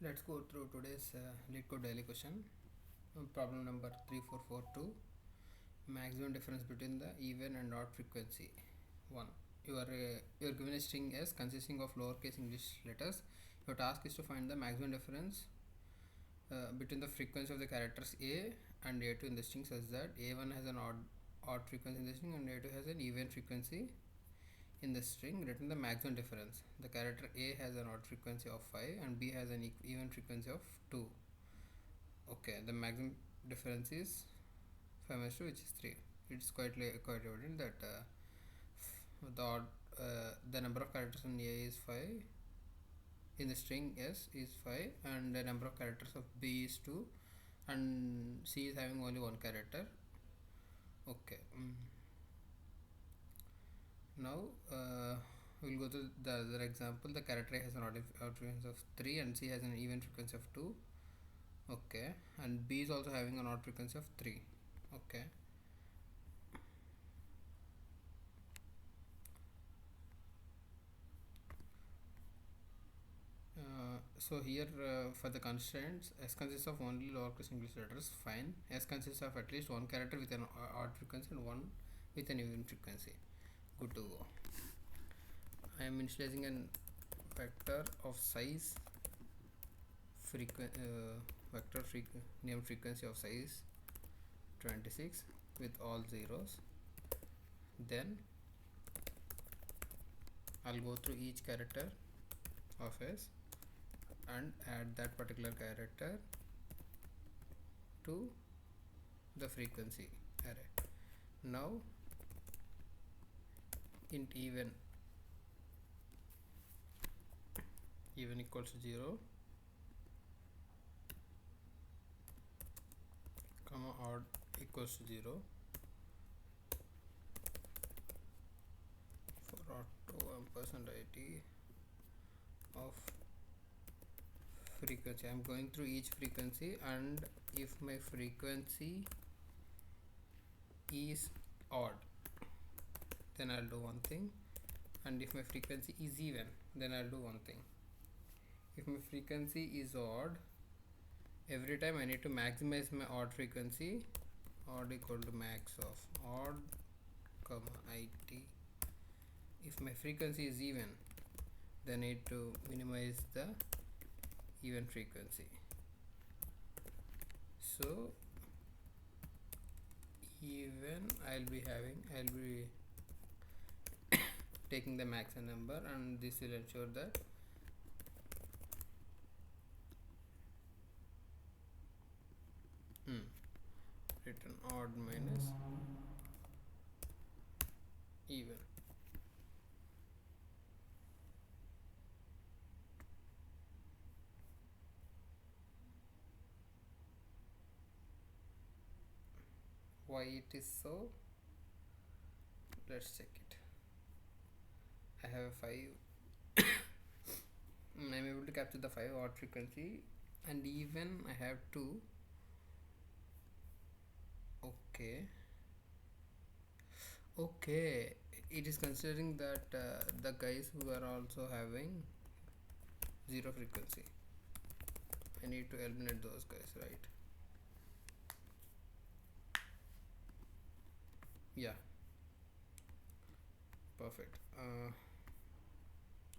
Let's go through today's Leetcode daily question. Problem number 3442. Maximum difference between the even and odd frequency. 1. You are given a string S consisting of lowercase English letters. Your task is to find the maximum difference between the frequency of the characters A and A2 in the string, such that A1 has an odd frequency in the string and A2 has an even frequency in the string. Return the maximum difference. The character A has an odd frequency of 5 and B has an even frequency of 2. Okay, the maximum difference is 5 minus 2, which is 3. It's quite evident that the number of characters in A is 5, in the string S is 5, and the number of characters of B is 2, and C is having only one character. Okay. Now we'll go to the other example. The character A has an odd frequency of 3 and C has an even frequency of 2. Okay, and B is also having an odd frequency of 3. Okay. So here for the constraints, S consists of only lowercase English letters. Fine. S consists of at least one character with an odd frequency and one with an even frequency. Good to go. I am initializing a vector of size name frequency of size 26 with all zeros. Then I'll go through each character of S and add that particular character to the frequency array. Now int even equals to 0, comma odd equals to 0 for auto ampersand IT of frequency. I am going through each frequency, and if my frequency is odd, then I'll do one thing, and if my frequency is even, then I'll do one thing. If my frequency is odd, every time I need to maximize my odd frequency. Odd equal to max of odd comma IT. If my frequency is even, then I need to minimize the even frequency. So even I'll be taking the max number, and this will ensure that return odd minus even. Why it is so? Let's check it. I have a 5. I'm able to capture the 5 odd frequency, and even I have 2. Okay, it is considering that the guys who are also having 0 frequency. I need to eliminate those guys, right? Yeah, perfect.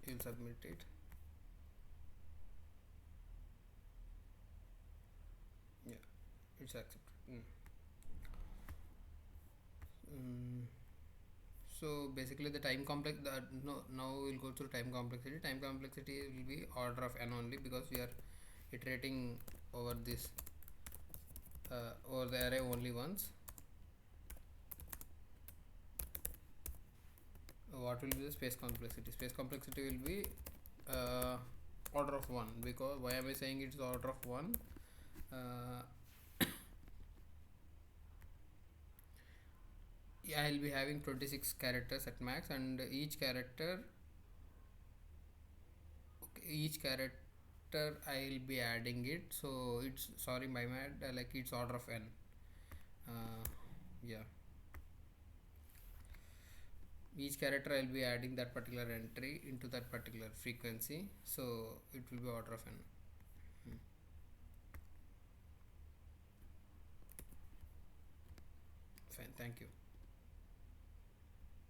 You'll submit it. Yeah, it's accepted. So basically the time complex, now we'll go through time complexity. Time complexity will be order of n only, because we are iterating over this over the array only once. What will be the space complexity? Space complexity will be order of 1. Because why am I saying it's order of 1? I'll be having 26 characters at max, and each character I'll be adding it. So it's, sorry, my bad, like it's order of n. Yeah, each character I'll be adding that particular entry into that particular frequency, so it will be order of n. Hmm. Fine, thank you.